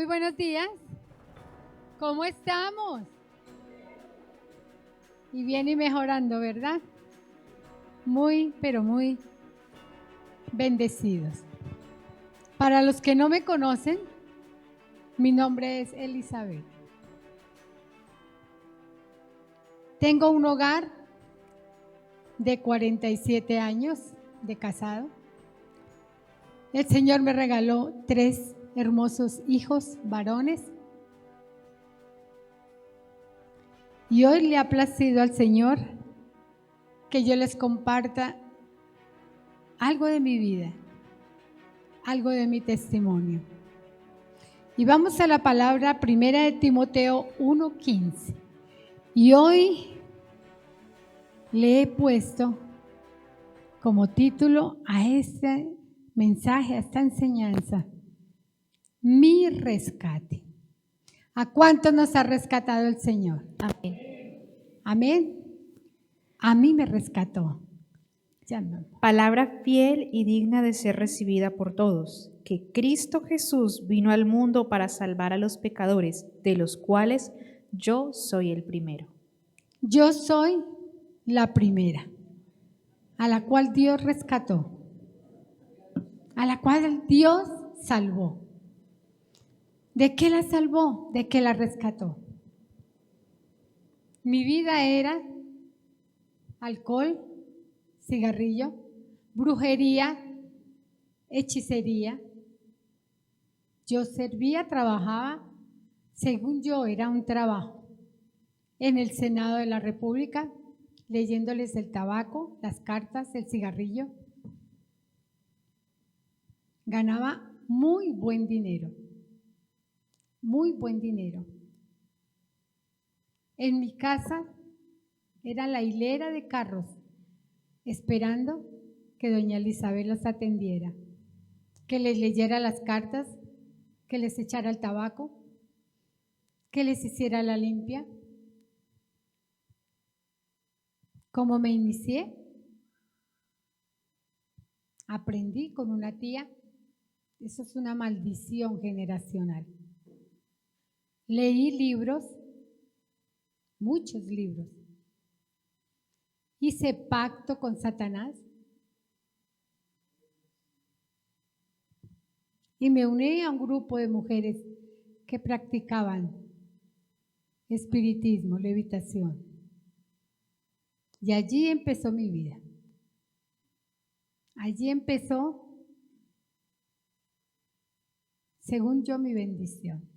Muy buenos días. ¿Cómo estamos? Y bien y mejorando, ¿verdad? Muy, pero muy bendecidos. Para los que no me conocen, mi nombre es Elizabeth. Tengo un hogar de 47 años de casado. El Señor me regaló 3 hermosos hijos varones. Y hoy le ha placido al Señor que yo les comparta algo de mi vida, algo de mi testimonio. Y vamos a la palabra primera de Timoteo 1:15. Y hoy le he puesto como título a este mensaje, a esta enseñanza, mi rescate. ¿A cuánto nos ha rescatado el Señor? Amén. Amén. A mí me rescató. Palabra fiel y digna de ser recibida por todos, que Cristo Jesús vino al mundo para salvar a los pecadores, de los cuales yo soy el primero. Yo soy la primera, a la cual Dios rescató, a la cual Dios salvó. ¿De qué la salvó? ¿De qué la rescató? Mi vida era alcohol, cigarrillo, brujería, hechicería. Yo servía, trabajaba, según yo era un trabajo, en el Senado de la República, leyéndoles el tabaco, las cartas, el cigarrillo. Ganaba muy buen dinero, muy buen dinero. En mi casa era la hilera de carros, esperando que doña Elizabeth los atendiera, que les leyera las cartas, que les echara el tabaco, que les hiciera la limpia. ¿Cómo me inicié? Aprendí con una tía. Eso es una maldición generacional. Leí libros, muchos libros. Hice pacto con Satanás y me uní a un grupo de mujeres que practicaban espiritismo, levitación. Y allí empezó mi vida. Allí empezó, según yo, mi bendición.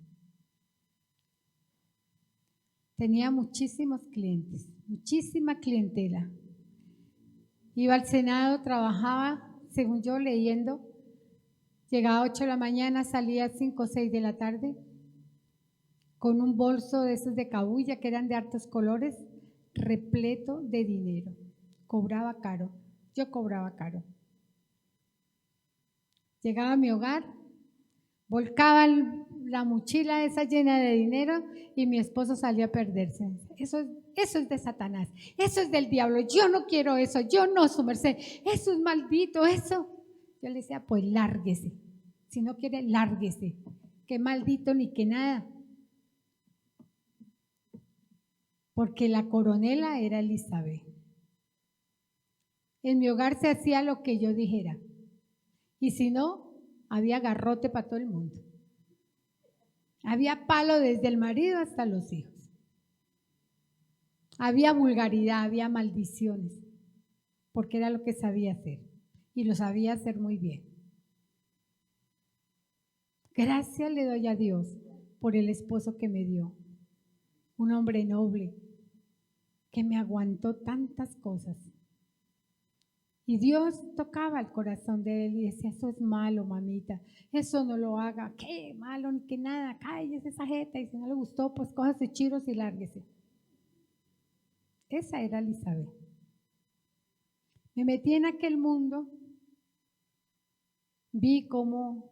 Tenía muchísimos clientes, muchísima clientela. Iba al Senado, trabajaba, según yo, leyendo. Llegaba a 8 de la mañana, salía a 5 o 6 de la tarde, con un bolso de esos de cabuya que eran de hartos colores, repleto de dinero. Cobraba caro, yo cobraba caro. Llegaba a mi hogar, volcaba la mochila esa llena de dinero y mi esposo salía a perderse. Eso es de Satanás, eso es del diablo, yo no quiero eso, yo no, su merced, eso es maldito, eso. Yo le decía, pues lárguese, si no quiere, lárguese, que maldito ni que nada. Porque la coronela era Elizabeth. En mi hogar se hacía lo que yo dijera. Y si no, había garrote para todo el mundo. Había palo desde el marido hasta los hijos. Había vulgaridad, había maldiciones, porque era lo que sabía hacer. Y lo sabía hacer muy bien. Gracias le doy a Dios por el esposo que me dio. Un hombre noble, que me aguantó tantas cosas. Y Dios tocaba el corazón de él y decía, eso es malo, mamita, eso no lo haga, qué malo, ni que nada, cállese esa jeta, y si no le gustó, pues cójase chiros y lárguese. Esa era Elizabeth. Me metí en aquel mundo, vi cómo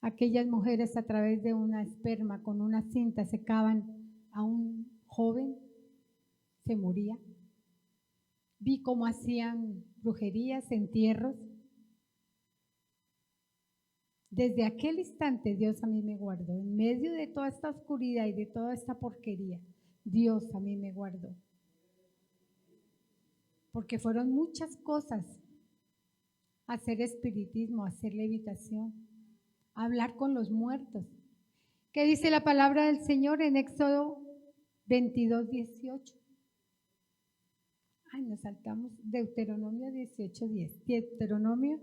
aquellas mujeres a través de una esperma con una cinta secaban a un joven, se moría. Vi cómo hacían brujerías, entierros. Desde aquel instante Dios a mí me guardó. En medio de toda esta oscuridad y de toda esta porquería, Dios a mí me guardó. Porque fueron muchas cosas. Hacer espiritismo, hacer levitación, hablar con los muertos. ¿Qué dice la palabra del Señor en Éxodo 22, 18? Ay, nos saltamos Deuteronomio 18, 10. Deuteronomio,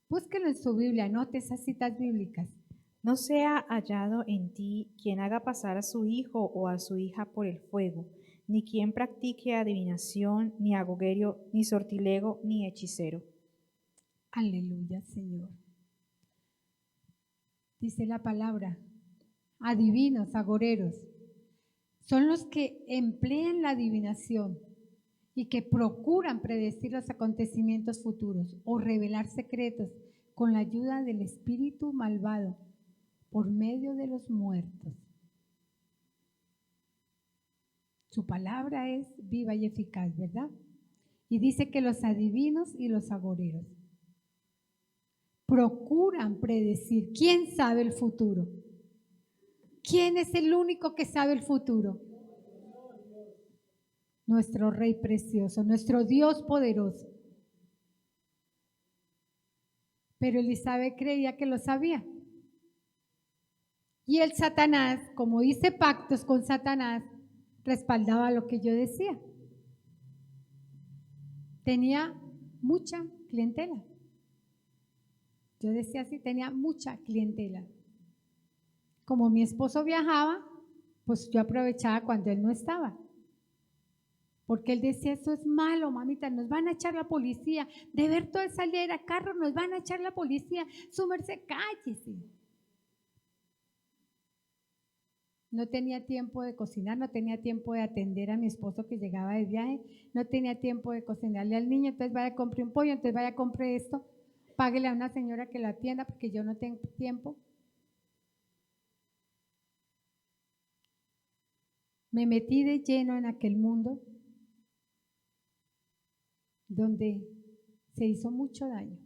búsquelo en su Biblia, anote esas citas bíblicas. No sea hallado en ti quien haga pasar a su hijo o a su hija por el fuego, ni quien practique adivinación, ni agorerio, ni sortilego, ni hechicero. Aleluya, Señor. Dice la palabra, adivinos, agoreros, son los que emplean la adivinación y que procuran predecir los acontecimientos futuros o revelar secretos con la ayuda del espíritu malvado por medio de los muertos. Su palabra es viva y eficaz, ¿verdad? Y dice que los adivinos y los agoreros procuran predecir. ¿Quién sabe el futuro? ¿Quién es el único que sabe el futuro? Nuestro Rey precioso, nuestro Dios poderoso. Pero Elizabeth creía que lo sabía. Y el Satanás, como hice pactos con Satanás, respaldaba lo que yo decía. Tenía mucha clientela. Yo decía así, tenía mucha clientela. Como mi esposo viajaba, pues yo aprovechaba cuando él no estaba. Porque él decía, eso es malo, mamita, nos van a echar la policía. De ver toda esa hilera de carros, nos van a echar la policía. Su merced, cállese. No tenía tiempo de cocinar, no tenía tiempo de atender a mi esposo que llegaba de viaje, no tenía tiempo de cocinarle al niño, entonces vaya a comprar un pollo, entonces vaya a comprar esto, páguele a una señora que lo atienda porque yo no tengo tiempo. Me metí de lleno en aquel mundo donde se hizo mucho daño.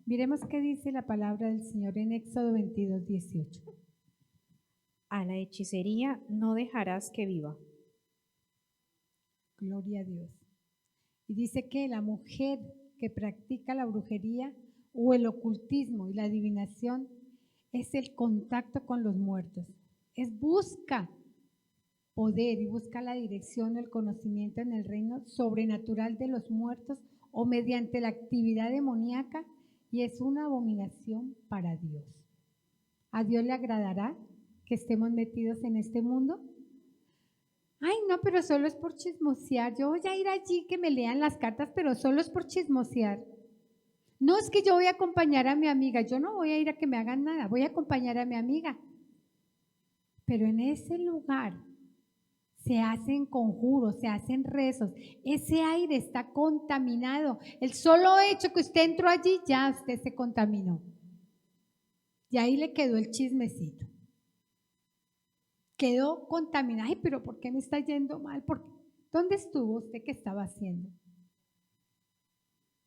Miremos qué dice la palabra del Señor en Éxodo 22, 18. A la hechicería no dejarás que viva. Gloria a Dios. Y dice que la mujer que practica la brujería o el ocultismo y la adivinación es el contacto con los muertos. Busca poder y busca la dirección, el conocimiento en el reino sobrenatural de los muertos o mediante la actividad demoníaca, y es una abominación para Dios. ¿A Dios le agradará que estemos metidos en este mundo? Ay, no, pero solo es por chismosear. Yo voy a ir allí que me lean las cartas, pero solo es por chismosear. No es que yo voy a acompañar a mi amiga, yo no voy a ir a que me hagan nada, voy a acompañar a mi amiga. Pero en ese lugar se hacen conjuros, se hacen rezos. Ese aire está contaminado. El solo hecho que usted entró allí, ya usted se contaminó. Y ahí le quedó el chismecito. Quedó contaminado. Ay, pero ¿por qué me está yendo mal? ¿Dónde estuvo usted? ¿Qué estaba haciendo?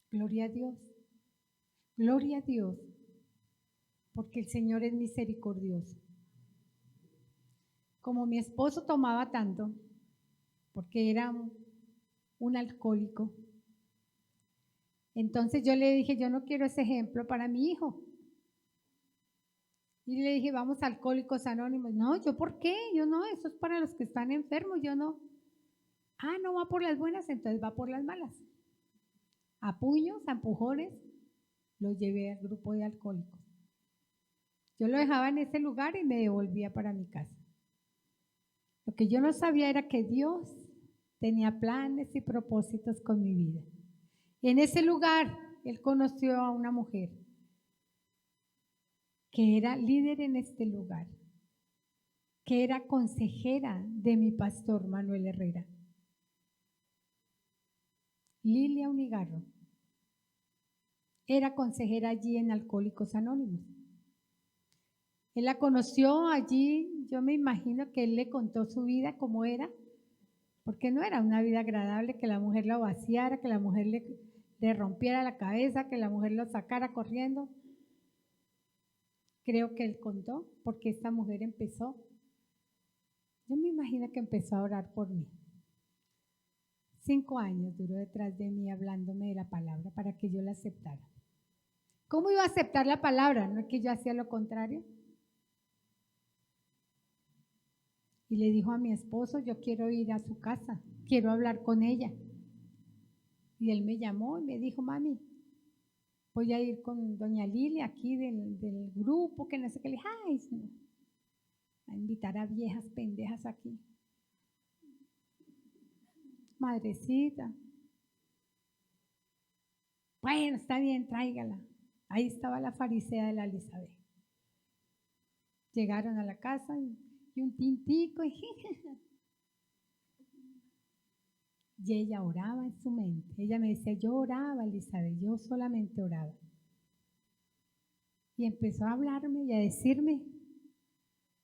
Gloria a Dios. Gloria a Dios. Porque el Señor es misericordioso. Como mi esposo tomaba tanto, porque era un alcohólico, entonces yo le dije, yo no quiero ese ejemplo para mi hijo. Y le dije, vamos a Alcohólicos Anónimos. No, ¿yo por qué? Yo no, eso es para los que están enfermos, yo no. Ah, no va por las buenas, entonces va por las malas. A puños, a empujones, lo llevé al grupo de alcohólicos. Yo lo dejaba en ese lugar y me devolvía para mi casa. Lo que yo no sabía era que Dios tenía planes y propósitos con mi vida. Y en ese lugar, él conoció a una mujer que era líder en este lugar, que era consejera de mi pastor Manuel Herrera. Lilia Unigarro. Era consejera allí en Alcohólicos Anónimos. Él la conoció allí, yo me imagino que él le contó su vida, cómo era, porque no era una vida agradable que la mujer la vaciara, que la mujer le rompiera la cabeza, que la mujer lo sacara corriendo. Creo que él contó, porque esta mujer empezó, yo me imagino que empezó a orar por mí. 5 años duró detrás de mí hablándome de la palabra para que yo la aceptara. ¿Cómo iba a aceptar la palabra? ¿No es que yo hacía lo contrario? Y le dijo a mi esposo, yo quiero ir a su casa, quiero hablar con ella. Y él me llamó y me dijo, mami, voy a ir con doña Lilia aquí del grupo, que no sé qué. Le dije, ay, no, a invitar a viejas pendejas aquí. Madrecita. Bueno, está bien, tráigala. Ahí estaba la farisea de la Elizabeth. Llegaron a la casa y un tintico y ella oraba en su mente. Ella me decía, yo oraba, Elizabeth, yo solamente oraba. Y empezó a hablarme y a decirme,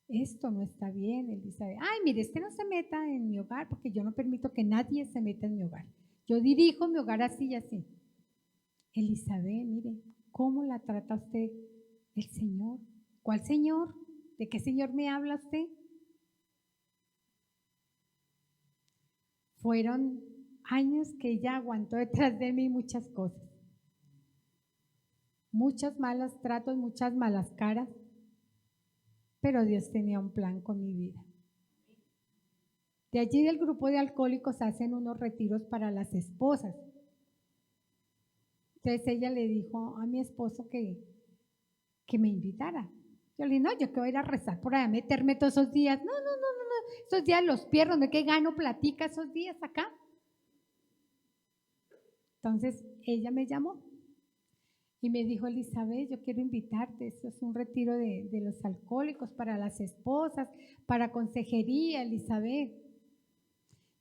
esto no está bien, Elizabeth. Ay, mire, no se meta en mi hogar porque yo no permito que nadie se meta en mi hogar. Yo dirijo mi hogar así y así. Elizabeth, mire, ¿cómo la trata usted el Señor? ¿Cuál Señor? ¿De qué Señor me habla usted? Fueron años que ella aguantó detrás de mí muchas cosas. Muchos malos tratos, muchas malas caras. Pero Dios tenía un plan con mi vida. De allí del grupo de alcohólicos hacen unos retiros para las esposas. Entonces ella le dijo a mi esposo que me invitara. Yo le dije, no, yo que voy a ir a rezar por allá, meterme todos esos días. No, esos días los pierdo, ¿de qué gano platica esos días acá? Entonces ella me llamó y me dijo, Elizabeth, yo quiero invitarte, esto es un retiro de los alcohólicos para las esposas, para consejería, Elizabeth.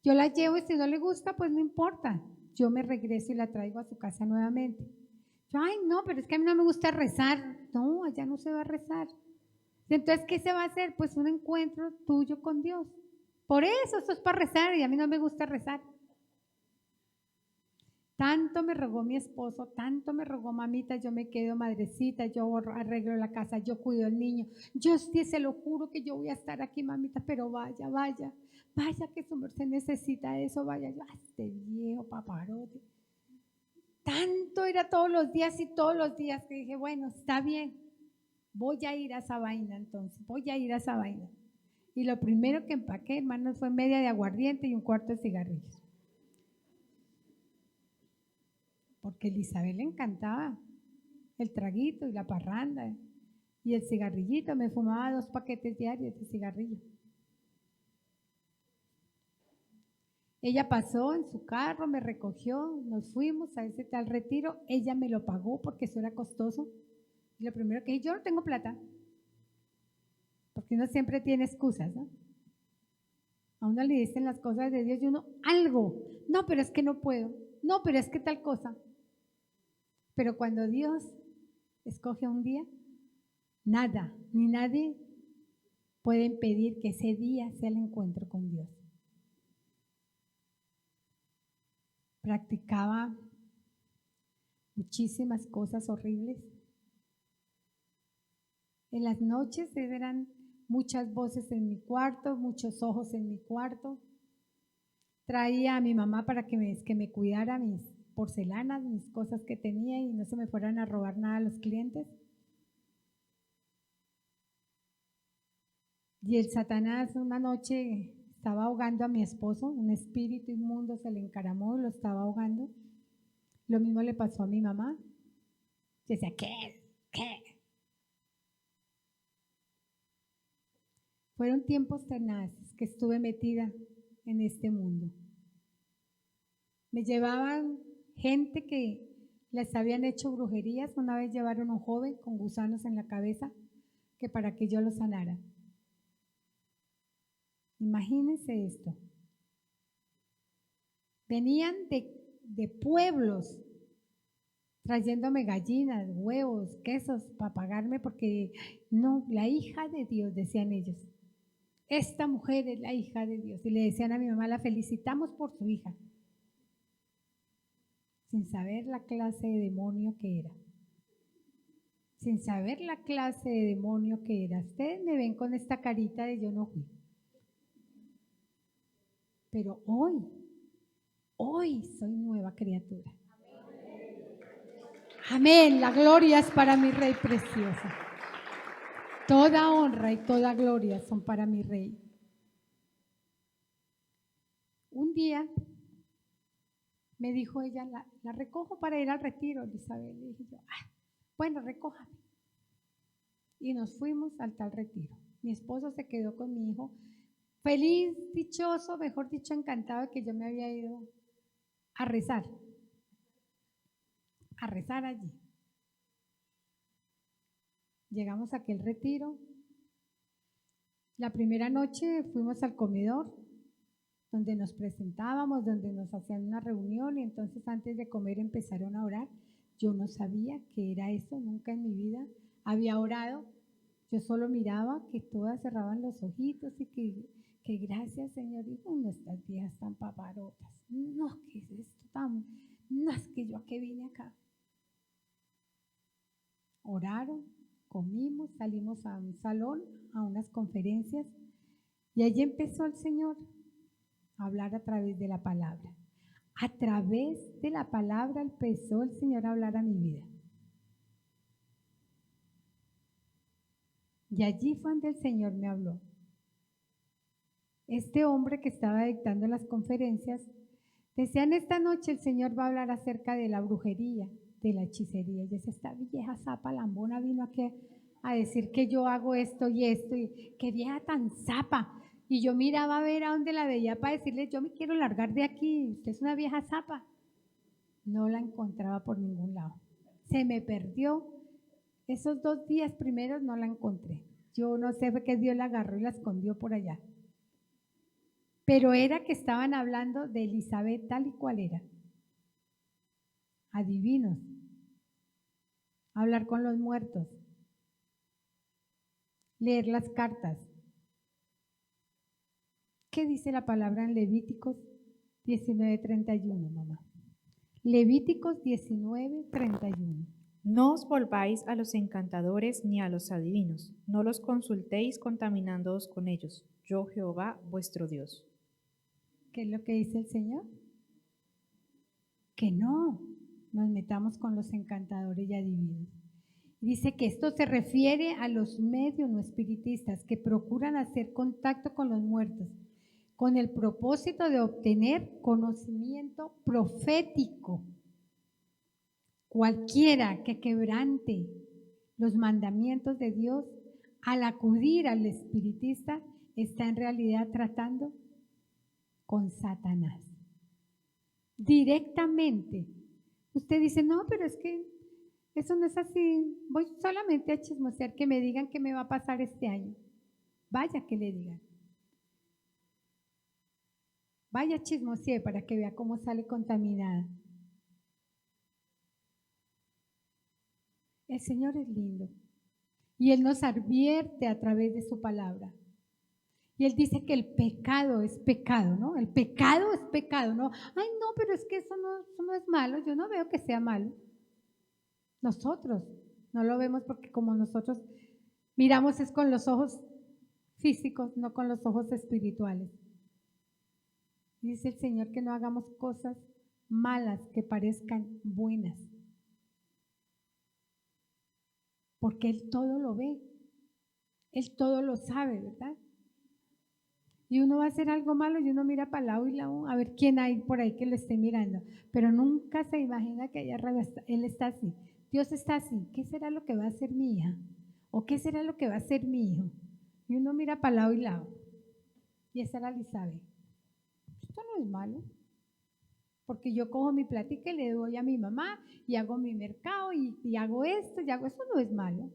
Yo la llevo y si no le gusta, pues no importa. Yo me regreso y la traigo a su casa nuevamente. Yo, ay, no, pero es que a mí no me gusta rezar. No, allá no se va a rezar. Entonces, ¿qué se va a hacer? Pues un encuentro tuyo con Dios. Por eso, esto es para rezar y a mí no me gusta rezar. Tanto me rogó mi esposo, tanto me rogó mamita, yo me quedo madrecita, yo arreglo la casa, yo cuido al niño. Yo sí se lo juro que yo voy a estar aquí, mamita, pero vaya, que su merced necesita eso, vaya. Yo, este viejo paparote. Tanto era todos los días que dije, bueno, está bien, voy a ir a esa vaina entonces, Y lo primero que empaqué, hermanos, fue media de aguardiente y un cuarto de cigarrillos. Porque a Elizabeth le encantaba el traguito y la parranda y el cigarrillito. Me fumaba 2 paquetes diarios de cigarrillo. Ella pasó en su carro, me recogió, nos fuimos a ese tal retiro. Ella me lo pagó porque eso era costoso. Y lo primero que dije, yo no tengo plata. Porque uno siempre tiene excusas, ¿no? A uno le dicen las cosas de Dios y uno, algo. No, pero es que no puedo. No, pero es que tal cosa. Pero cuando Dios escoge un día, nada ni nadie puede impedir que ese día sea el encuentro con Dios. Practicaba muchísimas cosas horribles. En las noches eran muchas voces en mi cuarto, muchos ojos en mi cuarto. Traía a mi mamá para que me cuidara mis porcelanas, mis cosas que tenía y no se me fueran a robar nada a los clientes. Y el Satanás una noche estaba ahogando a mi esposo, un espíritu inmundo se le encaramó y lo estaba ahogando. Lo mismo le pasó a mi mamá. Yo decía, ¿qué? Fueron tiempos tenaces que estuve metida en este mundo. Me llevaban gente que les habían hecho brujerías. Una vez llevaron a un joven con gusanos en la cabeza que para que yo lo sanara. Imagínense esto. Venían de pueblos trayéndome gallinas, huevos, quesos para pagarme porque no, la hija de Dios, decían ellos. Esta mujer es la hija de Dios. Y le decían a mi mamá, la felicitamos por su hija. sin saber la clase de demonio que era. Sin saber la clase de demonio que era. Ustedes me ven con esta carita de yo no fui. Pero hoy soy nueva criatura. Amén. La gloria es para mi Rey precioso. Toda honra y toda gloria son para mi Rey. Un día me dijo ella, la recojo para ir al retiro, Elizabeth. Le dije yo, bueno, recójame. Y nos fuimos al tal retiro. Mi esposo se quedó con mi hijo, feliz, dichoso, mejor dicho, encantado de que yo me había ido a rezar allí. Llegamos a aquel retiro. La primera noche fuimos al comedor, donde nos presentábamos, donde nos hacían una reunión y entonces antes de comer empezaron a orar. Yo no sabía qué era eso, nunca en mi vida había orado. Yo solo miraba que todas cerraban los ojitos y que gracias, Señor, y nuestras viejas tan paparotas. No, ¿qué es esto tan? No, es que yo a qué vine acá. Oraron, comimos, salimos a un salón, a unas conferencias y allí empezó el Señor a hablar a través de la palabra. A través de la palabra empezó el Señor a hablar a mi vida. Y allí fue donde el Señor me habló. Este hombre que estaba dictando las conferencias decía: esta noche el Señor va a hablar acerca de la brujería, de la hechicería. Y decía: esta vieja zapa lambona vino aquí a decir que yo hago esto y esto, y qué vieja tan zapa. Y yo miraba a ver a dónde la veía para decirle: yo me quiero largar de aquí, usted es una vieja zapa. No la encontraba por ningún lado. Se me perdió. Esos 2 días primeros no la encontré. Yo no sé, fue que Dios la agarró y la escondió por allá. Pero era que estaban hablando de Elizabeth tal y cual era. Adivinos. Hablar con los muertos. Leer las cartas. ¿Qué dice la palabra en Levíticos 19:31, mamá? Levíticos 19:31. No os volváis a los encantadores ni a los adivinos, no los consultéis contaminándoos con ellos. Yo, Jehová, vuestro Dios. ¿Qué es lo que dice el Señor? Que no nos metamos con los encantadores y adivinos. Dice que esto se refiere a los medios no espiritistas que procuran hacer contacto con los muertos con el propósito de obtener conocimiento profético. Cualquiera que quebrante los mandamientos de Dios al acudir al espiritista está en realidad tratando con Satanás. Directamente. Usted dice: no, pero es que eso no es así. Voy solamente a chismosear, que me digan qué me va a pasar este año. Vaya que le digan. Vaya chismosear para que vea cómo sale contaminada. El Señor es lindo y Él nos advierte a través de su palabra. Y Él dice que el pecado es pecado, ¿no? El pecado es pecado, ¿no? Ay, no, pero es que eso no es malo. Yo no veo que sea malo. Nosotros no lo vemos porque como nosotros miramos es con los ojos físicos, no con los ojos espirituales. Dice el Señor que no hagamos cosas malas que parezcan buenas. Porque Él todo lo ve. Él todo lo sabe, ¿verdad? Y uno va a hacer algo malo y uno mira para el lado y lado a ver quién hay por ahí que lo esté mirando. Pero nunca se imagina que allá arriba Él está así. Dios está así. ¿Qué será lo que va a hacer mi hija? ¿O qué será lo que va a hacer mi hijo? Y uno mira para el lado y lado. Y esa era Elizabeth. Esto no es malo. Porque yo cojo mi platica y le doy a mi mamá y hago mi mercado y hago esto y hago eso. No es malo.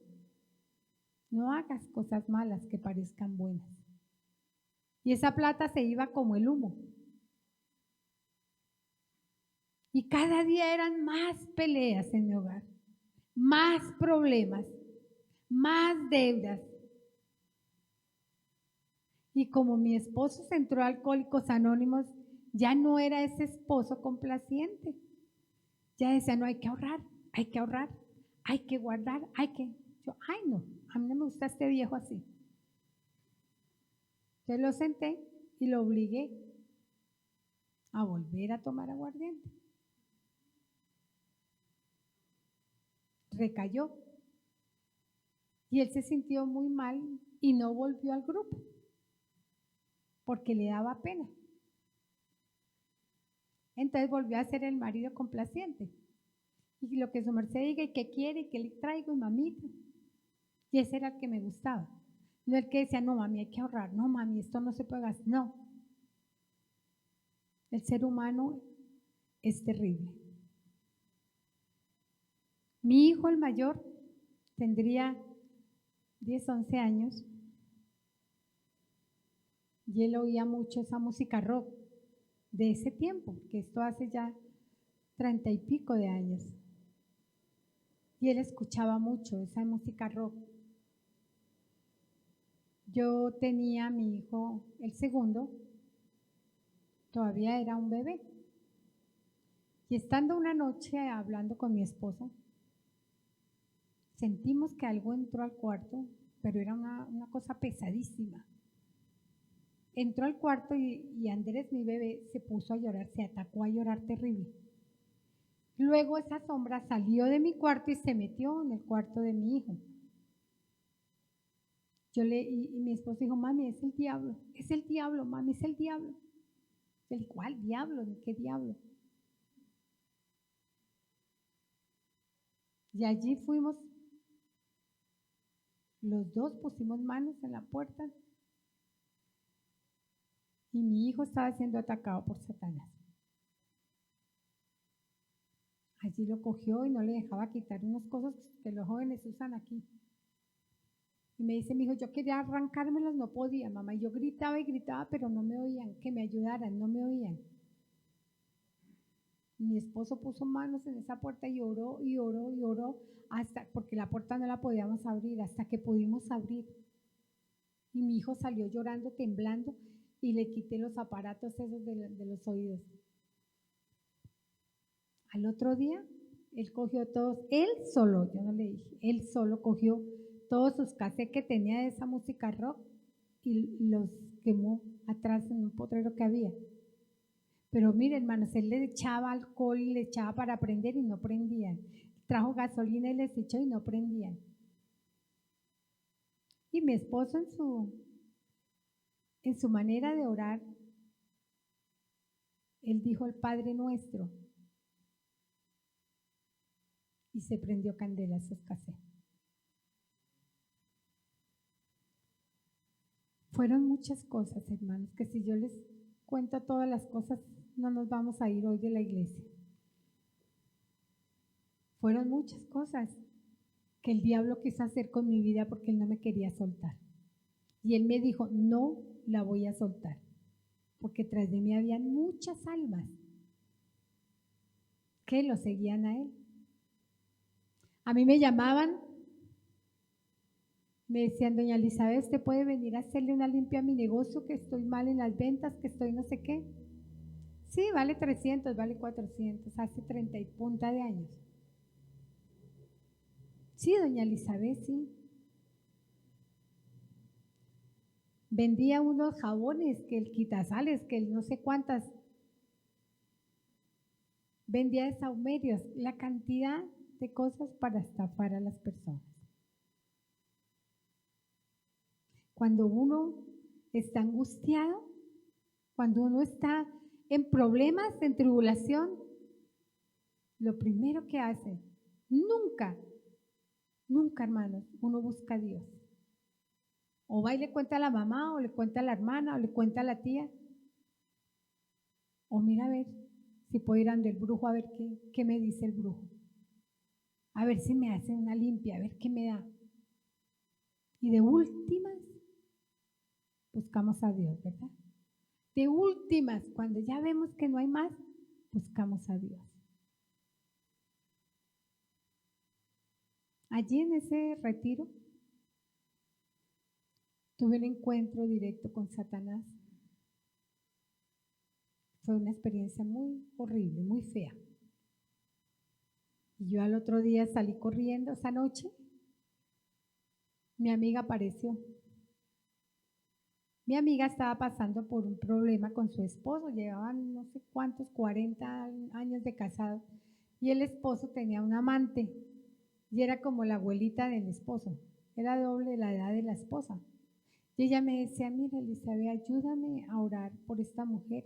No hagas cosas malas que parezcan buenas. Y esa plata se iba como el humo. Y cada día eran más peleas en mi hogar, más problemas, más deudas. Y como mi esposo se entró a Alcohólicos Anónimos, ya no era ese esposo complaciente. Ya decía, no, hay que ahorrar, hay que ahorrar, hay que guardar, hay que... Yo, ay no, a mí no me gusta este viejo así. Entonces lo senté y lo obligué a volver a tomar aguardiente. Recayó. Y él se sintió muy mal y no volvió al grupo porque le daba pena. Entonces volvió a ser el marido complaciente. Y lo que su merced diga y que quiere y que le traigo y mamita. Y ese era el que me gustaba. No el que decía, no mami, hay que ahorrar. No mami, esto no se puede gastar. No. El ser humano es terrible. Mi hijo, el mayor, tendría 10, 11 años y él oía mucho esa música rock de ese tiempo, que esto hace ya 30 y pico de años. Y él escuchaba mucho esa música rock. Yo tenía a mi hijo, el segundo, todavía era un bebé. Y estando una noche hablando con mi esposo, sentimos que algo entró al cuarto, pero era una cosa pesadísima. Entró al cuarto y Andrés, mi bebé, se puso a llorar, se atacó a llorar terrible. Luego esa sombra salió de mi cuarto y se metió en el cuarto de mi hijo. Y mi esposo dijo, mami, es el diablo, mami, es el diablo. Yo le dije, ¿cuál diablo? ¿Qué diablo? Y allí fuimos, los dos pusimos manos en la puerta y mi hijo estaba siendo atacado por Satanás. Allí lo cogió y no le dejaba quitar unas cosas que los jóvenes usan aquí. Y me dice mi hijo, yo quería arrancármelas, no podía, mamá. Y yo gritaba y gritaba, pero no me oían, que me ayudaran, no me oían. Mi esposo puso manos en esa puerta y oró y oró y oró, hasta, porque la puerta no la podíamos abrir, hasta que pudimos abrir. Y mi hijo salió llorando, temblando, y le quité los aparatos esos de los oídos. Al otro día, él cogió todos, él solo, yo no le dije, él solo cogió todos sus cassettes que tenía de esa música rock y los quemó atrás en un potrero que había. Pero mire, hermanos, él le echaba alcohol y le echaba para prender y no prendían. Trajo gasolina y les echó y no prendían. Y mi esposo en su manera de orar, él dijo el Padre Nuestro y se prendió candela a esos cassettes. Fueron muchas cosas, hermanos, que si yo les cuento todas las cosas, no nos vamos a ir hoy de la iglesia. Fueron muchas cosas que el diablo quiso hacer con mi vida porque él no me quería soltar. Y él me dijo, no la voy a soltar, porque tras de mí habían muchas almas que lo seguían a él. A mí me llamaban, me decían, doña Elizabeth, ¿usted puede venir a hacerle una limpia a mi negocio, que estoy mal en las ventas, que estoy no sé qué? Sí, vale 300, vale 400, hace 30 y punta de años. Sí, doña Elizabeth, sí. Vendía unos jabones, que el quitasales, que el no sé cuántas. Vendía saumerios, la cantidad de cosas para estafar a las personas. Cuando uno está angustiado, cuando uno está en problemas, en tribulación, lo primero que hace, nunca, hermanos, uno busca a Dios. O va y le cuenta a la mamá, o le cuenta a la hermana, o le cuenta a la tía. O mira a ver si puedo ir ante el brujo a ver qué me dice el brujo. A ver si me hace una limpia, a ver qué me da. Y de últimas, buscamos a Dios, ¿verdad? De últimas, cuando ya vemos que no hay más, buscamos a Dios. Allí en ese retiro, tuve un encuentro directo con Satanás. Fue una experiencia muy horrible, muy fea. Y yo al otro día salí corriendo esa noche. Mi amiga apareció. Mi amiga estaba pasando por un problema con su esposo, llevaban no sé cuántos, 40 años de casado, y el esposo tenía un amante, y era como la abuelita del esposo, era doble la edad de la esposa. Y ella me decía, mira Elizabeth, ayúdame a orar por esta mujer.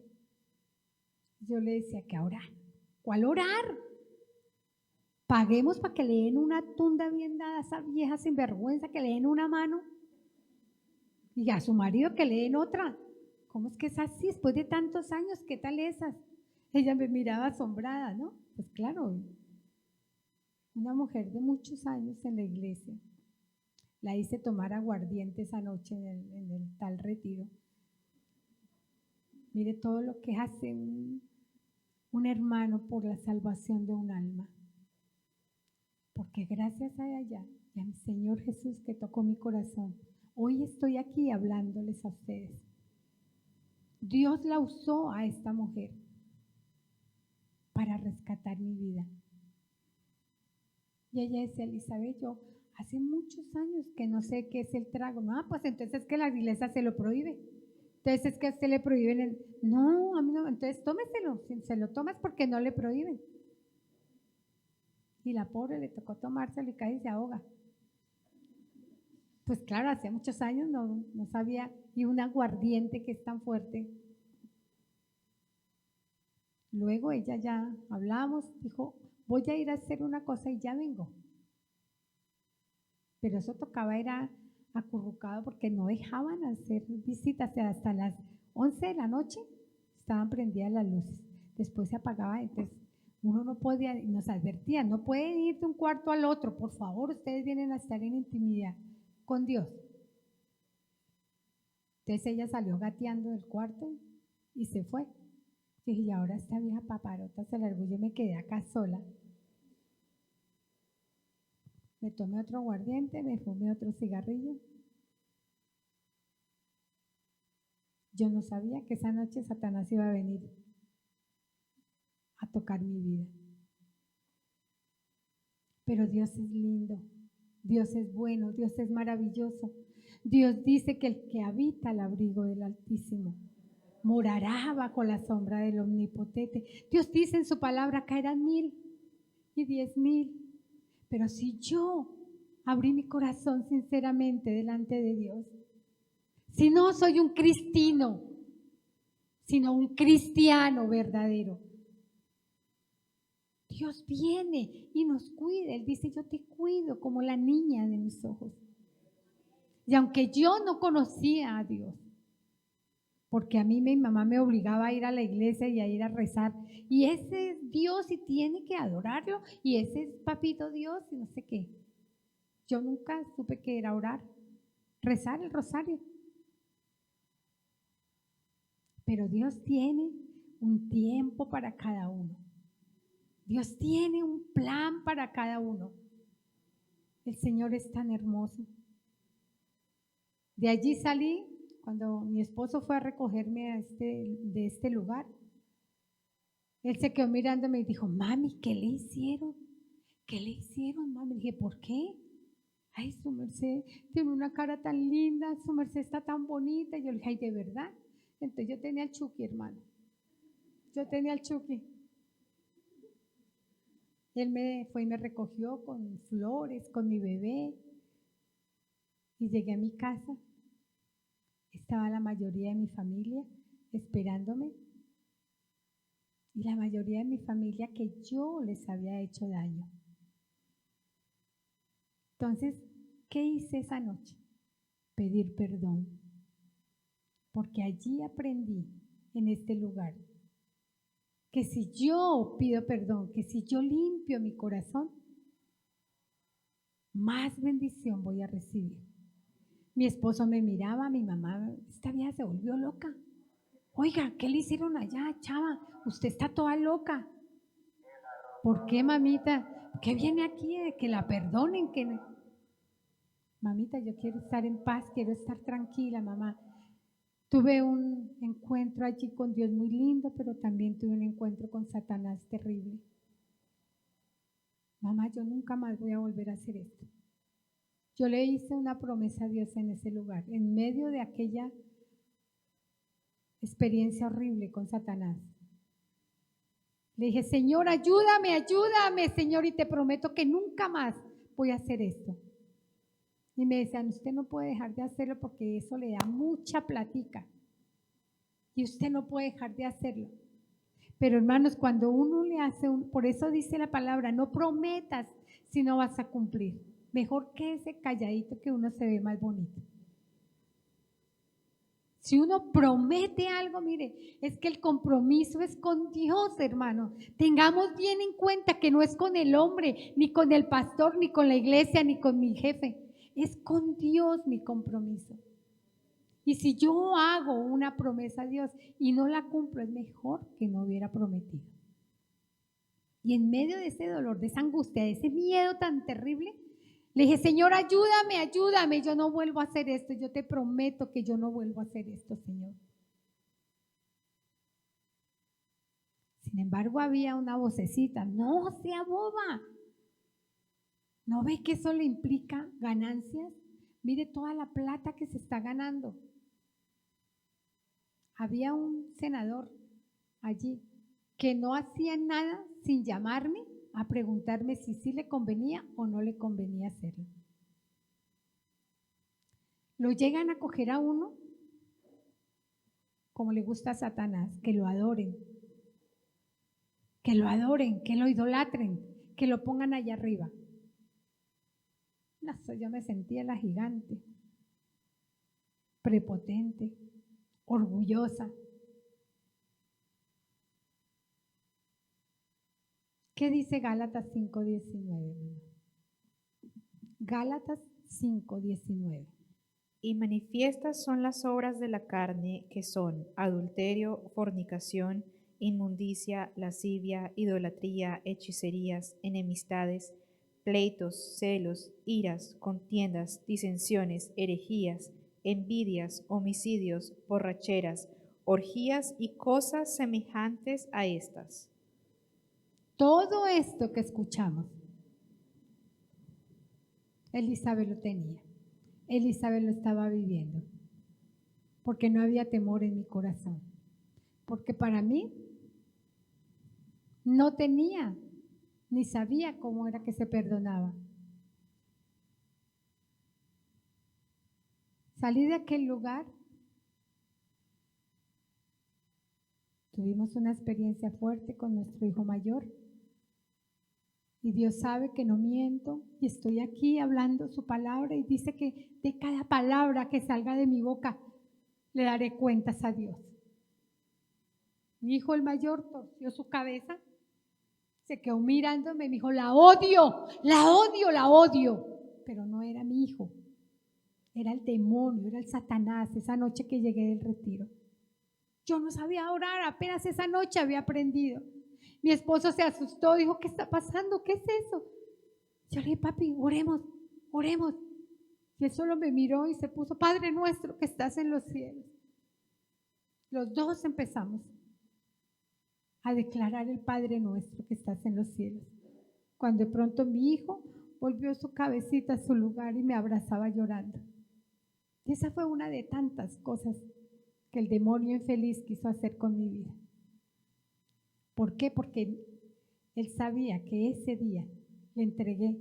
Yo le decía, ¿qué orar? ¿Cuál orar? Paguemos para que le den una tunda bien dada a esa vieja sinvergüenza, que le den una mano, y a su marido que le den otra. ¿Cómo es que es así? Después de tantos años, ¿qué tal esas? Ella me miraba asombrada, ¿no? Pues claro, una mujer de muchos años en la iglesia. La hice tomar aguardiente esa noche en el tal retiro. Mire todo lo que hace un hermano por la salvación de un alma. Porque gracias a ella y al Señor Jesús que tocó mi corazón, hoy estoy aquí hablándoles a ustedes. Dios la usó a esta mujer para rescatar mi vida. Y ella decía, Elizabeth, yo hace muchos años que no sé qué es el trago. No, pues entonces es que la iglesia se lo prohíbe. Entonces es que a usted le prohíben. No, a mí no. Entonces tómeselo. Si se lo tomas porque no le prohíben. Y la pobre le tocó tomárselo y casi se ahoga. Pues claro, hacía muchos años no sabía. Y un aguardiente que es tan fuerte. Luego ella ya hablamos, dijo, voy a ir a hacer una cosa y ya vengo. Pero eso tocaba, era acurrucado porque no dejaban hacer visitas hasta las 11 de la noche, estaban prendidas las luces, después se apagaba, entonces uno no podía, nos advertían, no pueden ir de un cuarto al otro, por favor, ustedes vienen a estar en intimidad con Dios. Entonces ella salió gateando del cuarto y se fue. Yo dije, y ahora esta vieja paparota se largó, yo me quedé acá sola. Me tomé otro aguardiente, me fumé otro cigarrillo. Yo no sabía que esa noche Satanás iba a venir a tocar mi vida. Pero Dios es lindo, Dios es bueno, Dios es maravilloso. Dios dice que el que habita al abrigo del Altísimo morará bajo la sombra del Omnipotente. Dios dice en su palabra, caerán 1000 y 10,000. Pero si yo abrí mi corazón sinceramente delante de Dios, si no soy un cristino, sino un cristiano verdadero, Dios viene y nos cuida. Él dice, yo te cuido como la niña de mis ojos. Y aunque yo no conocía a Dios, porque a mí mi mamá me obligaba a ir a la iglesia y a ir a rezar, y ese es Dios y tiene que adorarlo, y ese es papito Dios y no sé qué. Yo nunca supe que era orar, rezar el rosario. Pero Dios tiene un tiempo para cada uno. Dios tiene un plan para cada uno. El Señor es tan hermoso. De allí salí cuando mi esposo fue a recogerme de este lugar. Él se quedó mirándome y dijo, mami, ¿qué le hicieron? ¿Qué le hicieron, mami? Le dije, ¿por qué? Ay, su merced tiene una cara tan linda, su merced está tan bonita. Y yo le dije, ay, ¿de verdad? Entonces yo tenía el Chucky, hermano. Yo tenía el Chucky. Él me fue y me recogió con flores, con mi bebé. Y llegué a mi casa. Estaba la mayoría de mi familia esperándome. Y la mayoría de mi familia que yo les había hecho daño. Entonces, ¿qué hice esa noche? Pedir perdón. Porque allí aprendí, en este lugar, que si yo pido perdón, que si yo limpio mi corazón, más bendición voy a recibir. Mi esposo me miraba, mi mamá, esta vieja se volvió loca. Oiga, ¿qué le hicieron allá, chava? Usted está toda loca. ¿Por qué, mamita? ¿Qué viene aquí? Que la perdonen, que... Mamita, yo quiero estar en paz, quiero estar tranquila, mamá. Tuve un encuentro allí con Dios muy lindo, pero también tuve un encuentro con Satanás terrible. mamá, yo nunca más voy a volver a hacer esto. Yo le hice una promesa a Dios en ese lugar, en medio de aquella experiencia horrible con Satanás. Le dije, Señor, ayúdame, ayúdame, Señor, y te prometo que nunca más voy a hacer esto. Y me decían, usted no puede dejar de hacerlo porque eso le da mucha platica. Y usted no puede dejar de hacerlo. Pero hermanos, cuando uno le hace por eso dice la palabra, no prometas si no vas a cumplir. Mejor que ese calladito que uno se ve más bonito. Si uno promete algo, mire, es que el compromiso es con Dios, hermano. Tengamos bien en cuenta que no es con el hombre, ni con el pastor, ni con la iglesia, ni con mi jefe. Es con Dios mi compromiso. Y si yo hago una promesa a Dios y no la cumplo, es mejor que no hubiera prometido. Y en medio de ese dolor, de esa angustia, de ese miedo tan terrible, le dije, Señor, ayúdame, ayúdame, yo no vuelvo a hacer esto, yo te prometo que yo no vuelvo a hacer esto, Señor. Sin embargo, había una vocecita, no sea boba, ¿no ve que eso le implica ganancias? Mire toda la plata que se está ganando. Había un senador allí que no hacía nada sin llamarme a preguntarme si sí le convenía o no le convenía hacerlo. Lo llegan a coger a uno como le gusta a Satanás, que lo adoren, que lo idolatren, que lo pongan allá arriba. No sé, yo me sentía la gigante, prepotente, orgullosa. ¿Qué dice Gálatas 5:19? Gálatas 5:19. Y manifiestas son las obras de la carne, que son adulterio, fornicación, inmundicia, lascivia, idolatría, hechicerías, enemistades, pleitos, celos, iras, contiendas, disensiones, herejías, envidias, homicidios, borracheras, orgías y cosas semejantes a estas. Todo esto que escuchamos, Elizabeth lo tenía. Elizabeth lo estaba viviendo, porque no había temor en mi corazón, porque para mí no tenía ni sabía cómo era que se perdonaba. Salí de aquel lugar, tuvimos una experiencia fuerte con nuestro hijo mayor y Dios sabe que no miento y estoy aquí hablando su palabra y dice que de cada palabra que salga de mi boca le daré cuentas a Dios. Mi hijo el mayor torció su cabeza, se quedó mirándome y me dijo, la odio, la odio, la odio. Pero no era mi hijo, era el demonio, era el Satanás, esa noche que llegué del retiro. Yo no sabía orar, apenas esa noche había aprendido. Mi esposo se asustó, dijo, ¿qué está pasando? ¿Qué es eso? Yo le dije, papi, oremos, oremos. Y él solo me miró y se puso, Padre nuestro que estás en los cielos. Los dos empezamos a declarar el Padre nuestro que estás en los cielos. Cuando de pronto mi hijo volvió su cabecita a su lugar y me abrazaba llorando. Y esa fue una de tantas cosas que el demonio infeliz quiso hacer con mi vida. ¿Por qué? Porque él sabía que ese día le entregué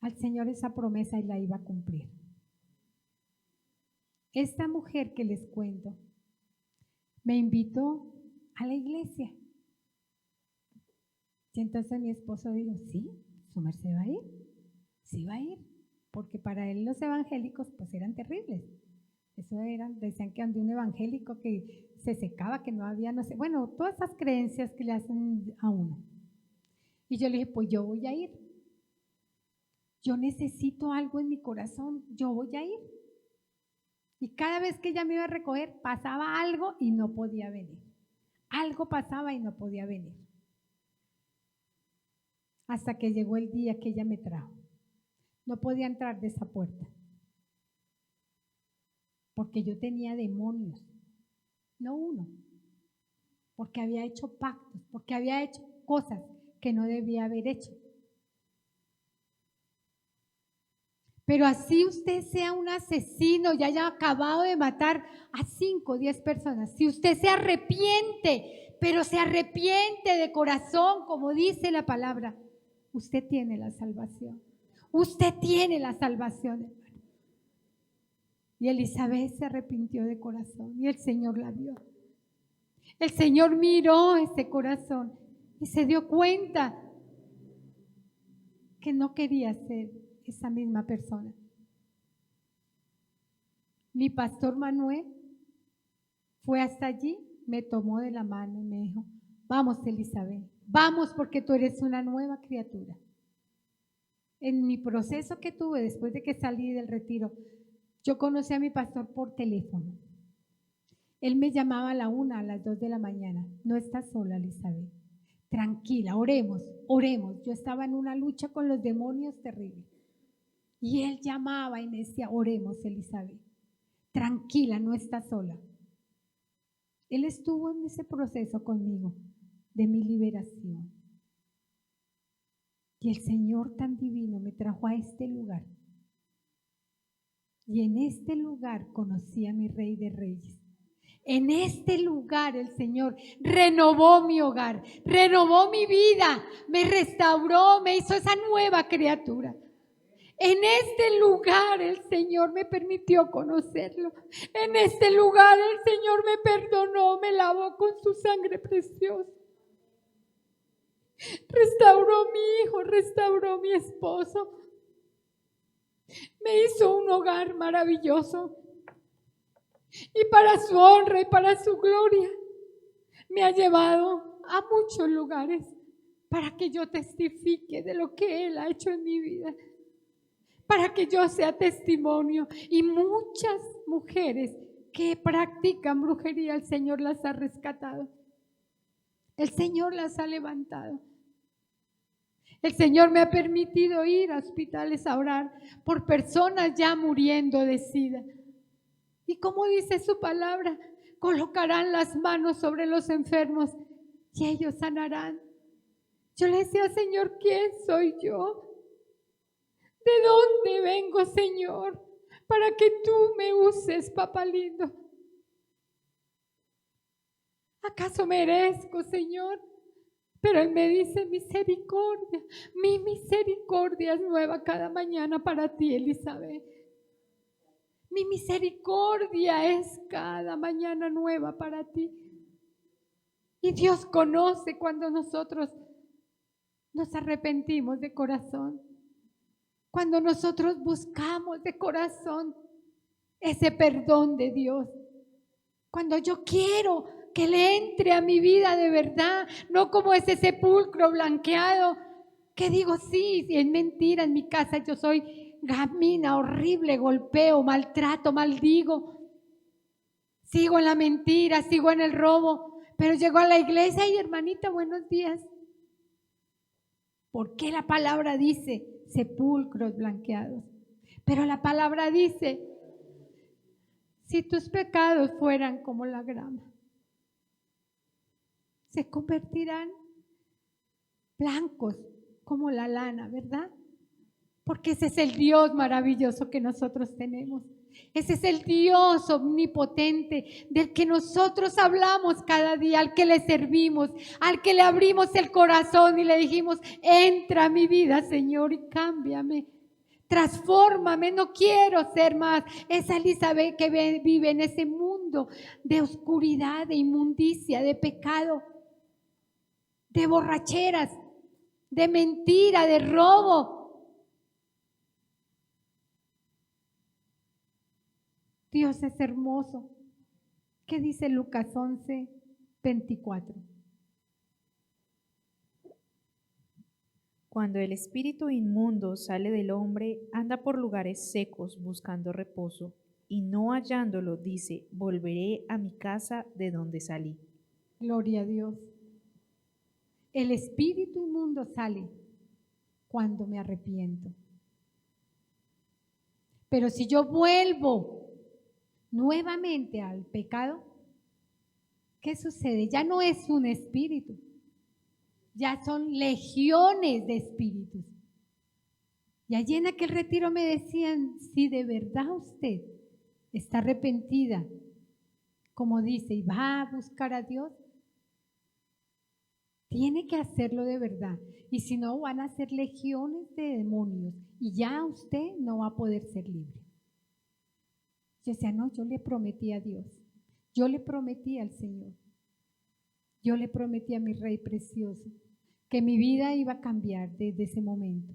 al Señor esa promesa y la iba a cumplir. Esta mujer que les cuento me invitó a la iglesia. Y entonces mi esposo dijo, sí, su merced va a ir, sí va a ir, porque para él los evangélicos pues eran terribles. Eso eran, decían que andaba un evangélico que se secaba, que no había, no sé, bueno, todas esas creencias que le hacen a uno. Y yo le dije, pues yo voy a ir. Yo necesito algo en mi corazón, yo voy a ir. Y cada vez que ella me iba a recoger, pasaba algo y no podía venir. Algo pasaba y no podía venir. Hasta que llegó el día que ella me trajo. No podía entrar de esa puerta. Porque yo tenía demonios, no uno. Porque había hecho pactos, porque había hecho cosas que no debía haber hecho. Pero así usted sea un asesino y haya acabado de matar a 5 o 10 personas, si usted se arrepiente, pero se arrepiente de corazón, como dice la palabra, usted tiene la salvación. Usted tiene la salvación, hermano. Y Elizabeth se arrepintió de corazón y el Señor la vio. El Señor miró ese corazón y se dio cuenta que no quería ser esa misma persona. Mi pastor Manuel fue hasta allí, me tomó de la mano y me dijo: vamos, Elizabeth, vamos, porque tú eres una nueva criatura. En mi proceso que tuve después de que salí del retiro, yo conocí a mi pastor por teléfono. Él me llamaba a la 1, a las 2 de la mañana. No estás sola, Elizabeth. Tranquila, oremos, oremos. Yo estaba en una lucha con los demonios terrible. Y él llamaba y me decía: oremos, Elizabeth. Tranquila, no estás sola. Él estuvo en ese proceso conmigo de mi liberación. Y el Señor tan divino me trajo a este lugar. Y en este lugar conocí a mi Rey de Reyes. En este lugar el Señor renovó mi hogar, renovó mi vida, me restauró, me hizo esa nueva criatura. En este lugar el Señor me permitió conocerlo. En este lugar el Señor me perdonó, me lavó con su sangre preciosa. Restauró mi hijo, restauró mi esposo. Me hizo un hogar maravilloso. Y para su honra y para su gloria me ha llevado a muchos lugares para que yo testifique de lo que Él ha hecho en mi vida, para que yo sea testimonio. Y muchas mujeres que practican brujería, el Señor las ha rescatado, el Señor las ha levantado. El Señor me ha permitido ir a hospitales a orar por personas ya muriendo de SIDA. Y como dice su palabra, colocarán las manos sobre los enfermos y ellos sanarán. Yo le decía: Señor, ¿quién soy yo? ¿De dónde vengo, Señor? Para que tú me uses, papá lindo. ¿Acaso merezco, Señor? Pero Él me dice: misericordia. Mi misericordia es nueva cada mañana para ti, Elizabeth. Mi misericordia es cada mañana nueva para ti. Y Dios conoce cuando nosotros nos arrepentimos de corazón. Cuando nosotros buscamos de corazón ese perdón de Dios. Cuando yo quiero que le entre a mi vida de verdad, no como ese sepulcro blanqueado que digo: sí, es mentira, en mi casa yo soy gamina, horrible, golpeo, maltrato, maldigo, sigo en la mentira, sigo en el robo, pero llego a la iglesia y: hermanita, buenos días. ¿Por qué la palabra dice sepulcros blanqueados? Pero la palabra dice: si tus pecados fueran como la grama, se convertirán blancos como la lana, ¿verdad? Porque ese es el Dios maravilloso que nosotros tenemos. Ese es el Dios omnipotente del que nosotros hablamos cada día, al que le servimos, al que le abrimos el corazón y le dijimos: entra a mi vida, Señor, y cámbiame, transfórmame. No quiero ser más esa Elizabeth que vive en ese mundo de oscuridad, de inmundicia, de pecado, de borracheras, de mentira, de robo. Dios es hermoso. ¿Qué dice Lucas 11:24? Cuando el espíritu inmundo sale del hombre, anda por lugares secos buscando reposo, y no hallándolo, dice: volveré a mi casa de donde salí. Gloria a Dios. El espíritu inmundo sale cuando me arrepiento. Pero si yo vuelvo nuevamente al pecado, ¿qué sucede? Ya no es un espíritu, ya son legiones de espíritus. Y allí en aquel retiro me decían, si de verdad usted está arrepentida, como dice, y va a buscar a Dios, tiene que hacerlo de verdad. Y si no, van a ser legiones de demonios y ya usted no va a poder ser libre. Yo decía, no, yo le prometí a Dios, yo le prometí al Señor, yo le prometí a mi Rey precioso que mi vida iba a cambiar desde ese momento.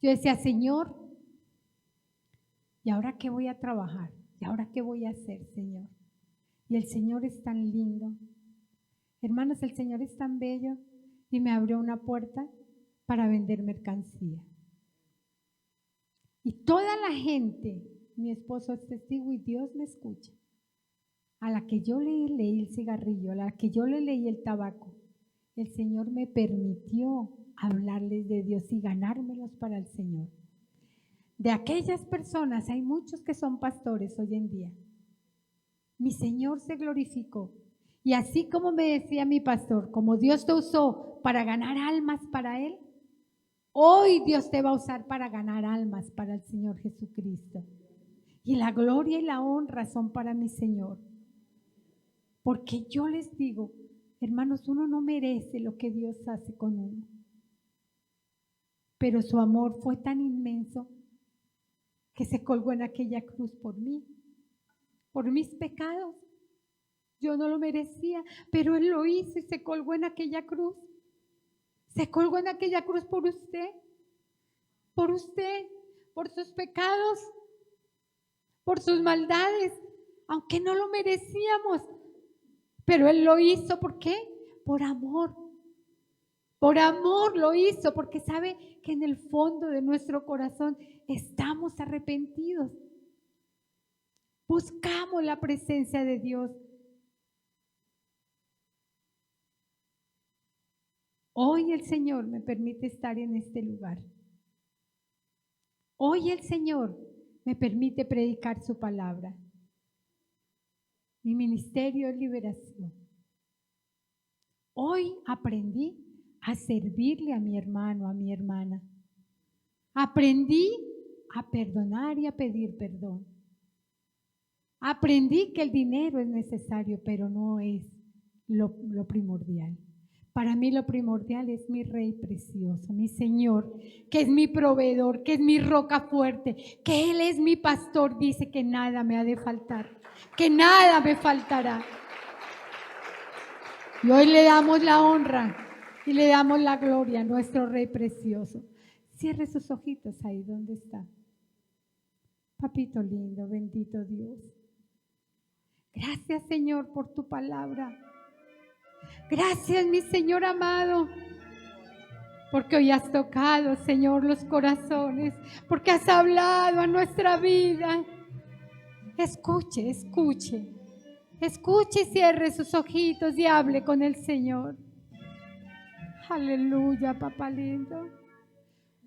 Yo decía, Señor, ¿y ahora qué voy a trabajar? ¿Y ahora qué voy a hacer, Señor? Y el Señor es tan lindo. Hermanos, el Señor es tan bello y me abrió una puerta para vender mercancía. Y toda la gente, mi esposo es testigo y Dios me escucha, a la que yo le leí el cigarrillo, a la que yo le leí el tabaco, el Señor me permitió hablarles de Dios y ganármelos para el Señor. De aquellas personas, hay muchos que son pastores hoy en día. Mi Señor se glorificó. Y así como me decía mi pastor, como Dios te usó para ganar almas para Él, hoy Dios te va a usar para ganar almas para el Señor Jesucristo. Y la gloria y la honra son para mi Señor. Porque yo les digo, hermanos, uno no merece lo que Dios hace con uno. Pero su amor fue tan inmenso que se colgó en aquella cruz por mí, por mis pecados. Yo no lo merecía, pero Él lo hizo y se colgó en aquella cruz. Se colgó en aquella cruz por usted, por sus pecados, por sus maldades, aunque no lo merecíamos. Pero Él lo hizo, ¿por qué? Por amor. Por amor lo hizo, porque sabe que en el fondo de nuestro corazón estamos arrepentidos. Buscamos la presencia de Dios. Hoy el Señor me permite estar en este lugar. Hoy el Señor me permite predicar su palabra. Mi ministerio es liberación. Hoy aprendí a servirle a mi hermano, a mi hermana. Aprendí a perdonar y a pedir perdón. Aprendí que el dinero es necesario, pero no es lo primordial. Para mí lo primordial es mi Rey precioso, mi Señor, que es mi proveedor, que es mi roca fuerte, que Él es mi pastor. Dice que nada me ha de faltar, que nada me faltará. Y hoy le damos la honra y le damos la gloria a nuestro Rey precioso. Cierre sus ojitos ahí donde está. Papito lindo, bendito Dios. Gracias, Señor, por tu palabra. Gracias, mi Señor amado, porque hoy has tocado, Señor, los corazones, porque has hablado a nuestra vida. Escuche, escuche, escuche y cierre sus ojitos y hable con el Señor. Aleluya, papá lindo.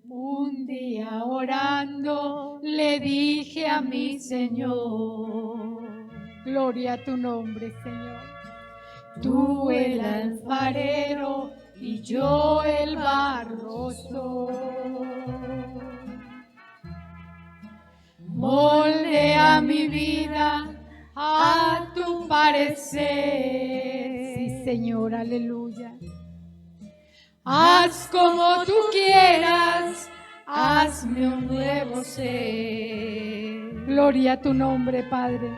Un día orando le dije a mi Señor, gloria a tu nombre, Señor. Tú el alfarero y yo el barro soy. Moldea mi vida a tu parecer. Sí, Señor, aleluya. Haz como tú quieras, hazme un nuevo ser. Gloria a tu nombre, Padre.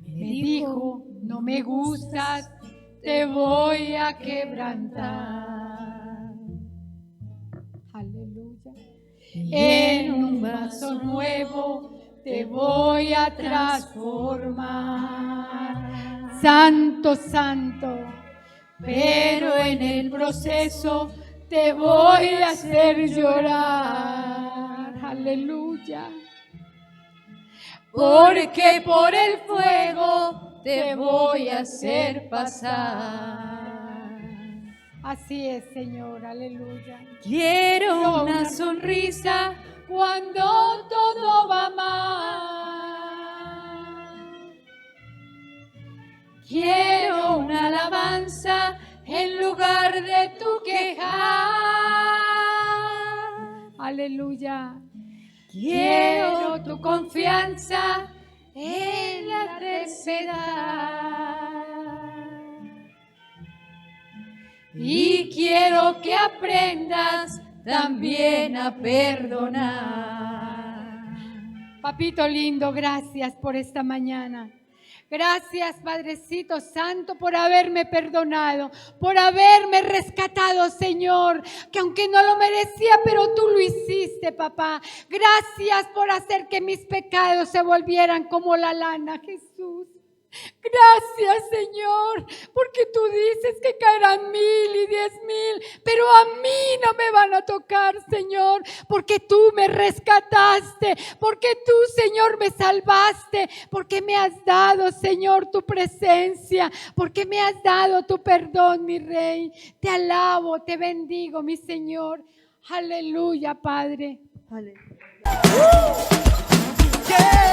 Me dijo, no me gustas, te voy a quebrantar. Aleluya. En un vaso nuevo te voy a transformar. Santo, santo. Pero en el proceso te voy a hacer llorar. Aleluya. Porque por el fuego te voy a hacer pasar. Así es, Señor, aleluya. Quiero una sonrisa cuando todo va mal. Quiero una alabanza en lugar de tu quejar. Aleluya. Quiero tu confianza en la adversidad. Y quiero que aprendas también a perdonar. Papito lindo, gracias por esta mañana. Gracias, Padrecito Santo, por haberme perdonado, por haberme rescatado, Señor, que aunque no lo merecía, pero tú lo hiciste, papá. Gracias por hacer que mis pecados se volvieran como la lana, Jesús. Gracias, Señor, porque tú dices que caerán 1000 y 10,000, pero a mí no me van a tocar, Señor, porque tú me rescataste, porque tú, Señor, me salvaste, porque me has dado, Señor, tu presencia, porque me has dado tu perdón, mi Rey. Te alabo, te bendigo, mi Señor. Aleluya, Padre. Aleluya. Yeah.